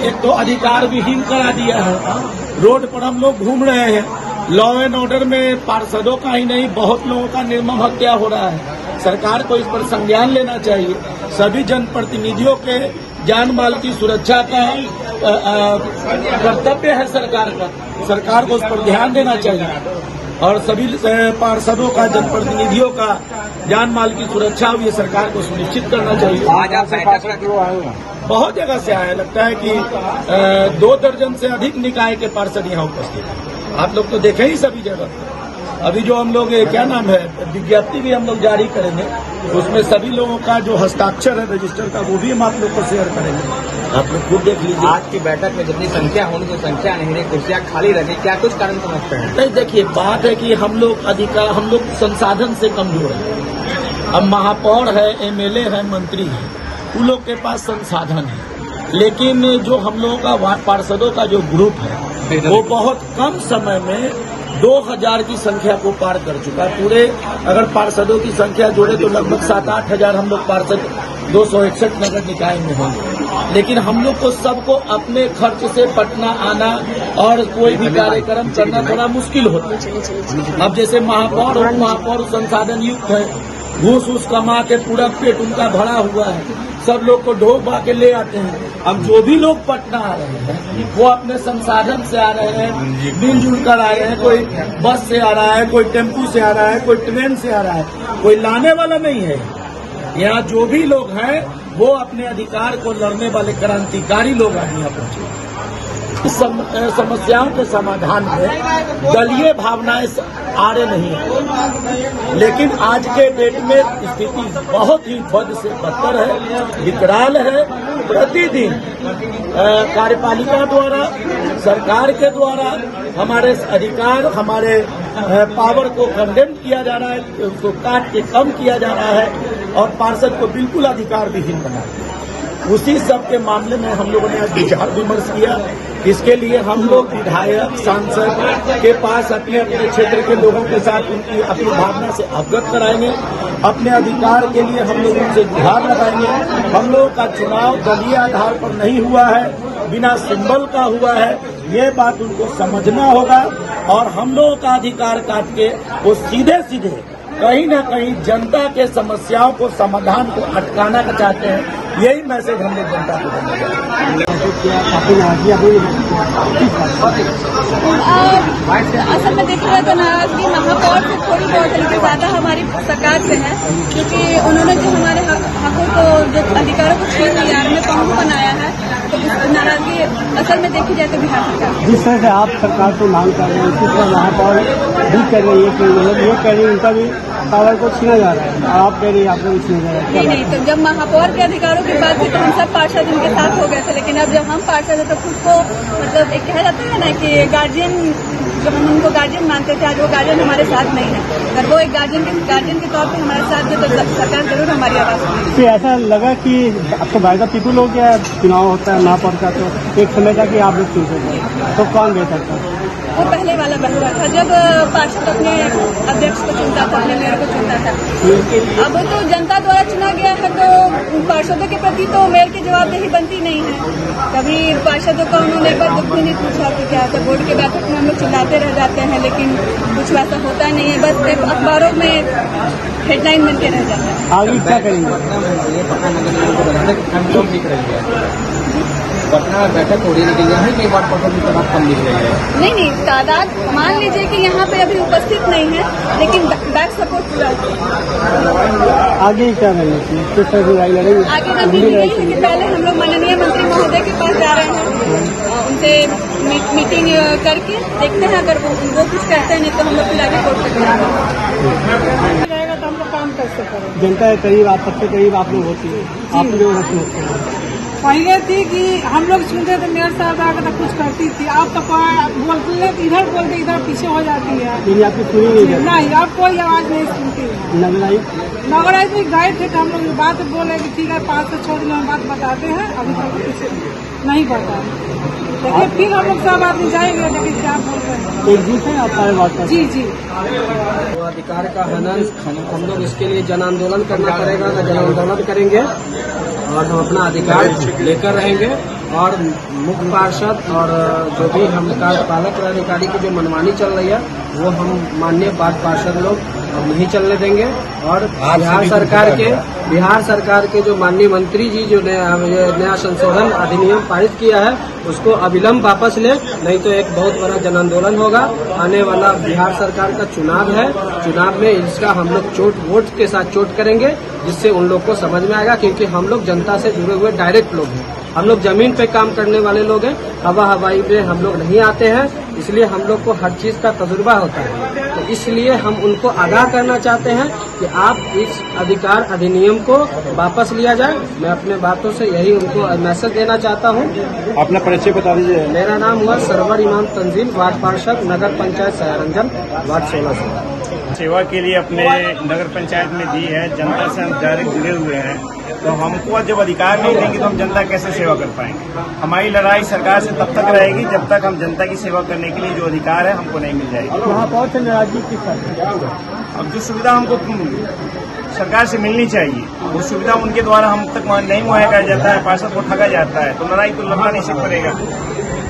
एक तो अधिकार विहीन करा दिया है। रोड पर हम लोग घूम रहे हैं, लॉ एंड ऑर्डर में पार्षदों का ही नहीं बहुत लोगों का निर्मम हत्या हो रहा है। सरकार को इस पर संज्ञान लेना चाहिए। सभी जनप्रतिनिधियों के जान माल की सुरक्षा का कर्तव्य है सरकार को उस पर ध्यान देना चाहिए और सभी पार्षदों का जनप्रतिनिधियों का जान माल की सुरक्षा ये सरकार को सुनिश्चित करना चाहिए। आज आप बहुत जगह से आया, लगता है कि 2 दर्जन से अधिक निकाय के पार्षद यहाँ उपस्थित हैं। आप लोग तो देखे ही सभी जगह। अभी जो हम लोग क्या नाम है विज्ञप्ति भी हम लोग जारी करेंगे, उसमें सभी लोगों का जो हस्ताक्षर है रजिस्टर का वो भी हम आप लोग को शेयर करेंगे। आप लोग खुद देख लीजिए। आज की बैठक में जितनी संख्या होनी तो संख्या नहीं रही, कुर्सियां खाली रही, क्या कुछ कारण समझते हैं? नहीं, देखिए बात है कि हम लोग संसाधन से कमजोर हैं। अब महापौर है, MLA है, मंत्री है, उन लोग के पास संसाधन है, लेकिन जो हम लोगों का पार्षदों का जो ग्रुप है वो बहुत कम समय में 2000 की संख्या को पार कर चुका है। पूरे अगर पार्षदों की संख्या जोड़े तो लगभग 7-8 हजार हम लोग पार्षद 261 नगर निकाय में होंगे, लेकिन हम लोग को सबको अपने खर्च से पटना आना और कोई भी कार्यक्रम करना थोड़ा मुश्किल होता है। अब जैसे महापौर और महापौर संसाधन युक्त है, घूस कमा के पूरा पेट उनका भरा हुआ है, सब लोग को ढोबा के ले आते हैं। अब जो भी लोग पटना आ रहे हैं वो अपने संसाधन से आ रहे हैं, मिलजुल कर आ रहे हैं। कोई बस से आ रहा है, कोई टेम्पू से आ रहा है, कोई ट्रेन से आ रहा है, कोई लाने वाला नहीं है। यहाँ जो भी लोग हैं वो अपने अधिकार को लड़ने वाले क्रांतिकारी लोग आज यहाँ पहुंचे। समस्याओं के समाधान में दलीय भावनाएं आड़े नहीं है, लेकिन आज के डेट में स्थिति बहुत ही बद से बदतर है, विकराल है। प्रतिदिन कार्यपालिका द्वारा, सरकार के द्वारा हमारे अधिकार, हमारे पावर को कंडेम किया जा रहा है, उसको काट के कम किया जा रहा है और पार्षद को बिल्कुल अधिकार विहीन बना दिया। उसी सब के मामले में हम लोगों ने आज विचार विमर्श किया। इसके लिए हम लोग विधायक, सांसद के पास अपने अपने क्षेत्र के लोगों के साथ उनकी अपनी भावना से अवगत कराएंगे। अपने अधिकार के लिए हम लोग उनसे गुहार लगाएंगे। हम लोगों का चुनाव दलीय आधार पर नहीं हुआ है, बिना सिंबल का हुआ है, ये बात उनको समझना होगा और हम लोगों का अधिकार काट के वो सीधे सीधे कहीं न कहीं जनता के समस्याओं को, समाधान को अटकाना चाहते हैं। यही मैसेज हम लोग जनता को देना चाहते हैं। असल में देखिए तो नाराजगी महापौर से थोड़ी बहुत है, लेकिन ज्यादा हमारी सरकार से है, क्योंकि उन्होंने जो हमारे हकों को, जो अधिकारों को छीन लिया, हमें कानून बनाया है, तो नाराजगी असल में देखी जाए तो बिहार सरकार। जिस तरह से आप सरकार को मांग कर रहे हैं, उसी तरह महापौर भी कर रही है कि मतलब ये कह रही है उनका भी पावर को छीना जा रहा है और आप कह रही है आपको भी छीना जा रहा है। नहीं, तो जब महापौर के अधिकारों की बात की तो हम सब पार्षद उनके साथ हो गए थे, लेकिन अब जब हम पार्षद है तो खुद को मतलब एक कहा जाता है ना कि गार्जियन, जो हम उनको गार्जियन मानते थे, आज वो गार्जियन हमारे साथ नहीं है। अगर वो एक गार्जियन के तौर पर हमारे साथ है तो सरकार जरूर हमारी आवाज सुनेगी। तो ऐसा लगा कि आपको बाय द पीपल हो गया, चुनाव होता है महापौर का, तो एक समय था कि आप लोग चुन सकते, तो कौन बेहतर था? वो पहले वाला बेहतर था, जब पार्षद अपने अध्यक्ष को चुनता था, अपने मेयर को चुनता था। अब तो जनता द्वारा चुना गया है तो पार्षदों के प्रति तो मेयर की जवाबदेही बनती नहीं है। कभी पार्षदों का उन्होंने एक बार दुख भी नहीं पूछा कि क्या था। बोर्ड के बैठक में हम लोग चिल्लाते रह जाते हैं, लेकिन कुछ वैसा होता नहीं है, बस सिर्फ अखबारों में हेडलाइन बनके रह जाता है। आगे क्या करेंगे? पटना बैठक हो रही है, लेकिन यहाँ कई बार पटना की तादाद कम दिख रही है। नहीं, तादाद मान लीजिए कि यहाँ पे अभी उपस्थित नहीं है, लेकिन बैक सपोर्ट पूरा है। आगे क्या करना चाहिए? किस तरह से लड़ाई लड़ेंगे? आगे रणनीति यही है कि पहले हम लोग माननीय मंत्री महोदय के पास जा रहे हैं, उनसे मीटिंग करके देखते हैं, अगर वो कुछ कहते हैं, नहीं तो हम लोग फिर आगे कोर्ट तक जाएगा तो हम लोग काम कैसे करें। जनता के करीब, आप सबसे करीब आप लोग होती है, आप लोग होते हैं। पहले थी कि हम लोग सुनते थे मेयर साहब आकर कुछ करती थी, आप तो बोलते इधर बोलते इधर पीछे हो जाती है। आपकी सुनी नहीं, आप कोई आवाज नहीं सुनती है। नगर आयुक्त भी गए थे तो हम लोग बात बोले कि ठीक है 5 से 6 दिनों में बात बताते हैं, अभी तक कुछ नहीं बता। देखिए फिर हम लोग सब आदमी जाएंगे, लेकिन क्या बोल रहे हैं। एकजुट है आप सारे बात कर? जी जी, अधिकार का हनन हम लोग इसके लिए जन आंदोलन करना पड़ेगा, जन आंदोलन करेंगे और हम अपना अधिकार लेकर रहेंगे। और मुख्य पार्षद और जो भी हम कार्यपालक अधिकारी की जो मनमानी चल रही है वो हम माननीय पार्षद लोग नहीं चलने देंगे। और बिहार सरकार के जो माननीय मंत्री जी जो नया संशोधन अधिनियम पारित किया है उसको अविलंब वापस ले, नहीं तो एक बहुत बड़ा जन आंदोलन होगा। आने वाला बिहार सरकार का चुनाव है, चुनाव में इसका हम लोग वोट के साथ चोट करेंगे, जिससे उन लोग को समझ में आएगा। क्योंकि हम लोग जनता से जुड़े हुए डायरेक्ट लोग हैं, हम लोग जमीन पे काम करने वाले लोग हैं, हवाई पे हम लोग नहीं आते हैं, इसलिए हम लोग को हर चीज का तजुर्बा होता है। तो इसलिए हम उनको आगाह करना चाहते हैं कि आप इस अधिकार अधिनियम को वापस लिया जाए। मैं अपने बातों से यही उनको मैसेज देना चाहता हूँ। अपना परिचय बता दीजिए। मेरा नाम हुआ सरवर इमाम तंजील, वार्ड पार्षद, नगर पंचायत सयारंजन, वार्ड 16 से। सेवा के लिए अपने नगर पंचायत में दी है, जनता से हम डायरेक्ट जुड़े हुए हैं, तो हमको जब अधिकार नहीं देंगे तो हम जनता कैसे सेवा कर पाएंगे। हमारी लड़ाई सरकार से तब तक रहेगी जब तक हम जनता की सेवा करने के लिए जो अधिकार है हमको नहीं मिल जाएगी। महापौर से नाराजगी किस तरह? अब जो सुविधा हमको सरकार से मिलनी चाहिए वो सुविधा उनके द्वारा हम तक नहीं मुहैया कर जाता है, पार्षद को ठगा जाता है, तो लड़ाई तो लड़ना नहीं सीख पड़ेगा।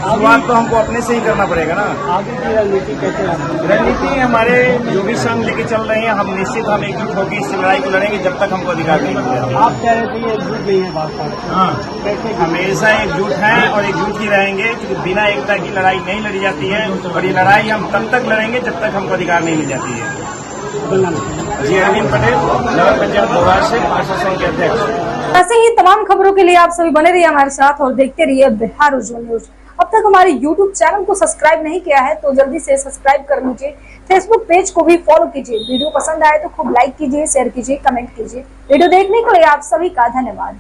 शुरुआत तो हमको अपने से ही करना पड़ेगा ना। आगे की रणनीति कैसे है? रणनीति हमारे जो भी संघ लेके चल रहे हैं, हम निश्चित हम एकजुट होकर इस लड़ाई को लड़ेंगे जब तक हमको अधिकार नहीं मिलेगा। आप कह रहे थे एकजुट नहीं है बात पर। हाँ, हमेशा एकजुट हैं और एकजुट ही रहेंगे, क्योंकि बिना एकता की लड़ाई नहीं लड़ी जाती है। और ये लड़ाई हम तब तक लड़ेंगे जब तक हमको अधिकार नहीं मिल जाती है। जी अरविंद पटेल, नगर पंचायत भोपाल से पार्षद संघ के अध्यक्ष। ऐसे ही तमाम खबरों के लिए आप सभी बने रहिए हमारे साथ और देखते रहिए बिहार उज्जवल न्यूज। अब तक हमारे YouTube चैनल को सब्सक्राइब नहीं किया है तो जल्दी से सब्सक्राइब कर लीजिए। फेसबुक पेज को भी फॉलो कीजिए। वीडियो पसंद आए तो खूब लाइक कीजिए, शेयर कीजिए, कमेंट कीजिए। वीडियो देखने के लिए आप सभी का धन्यवाद।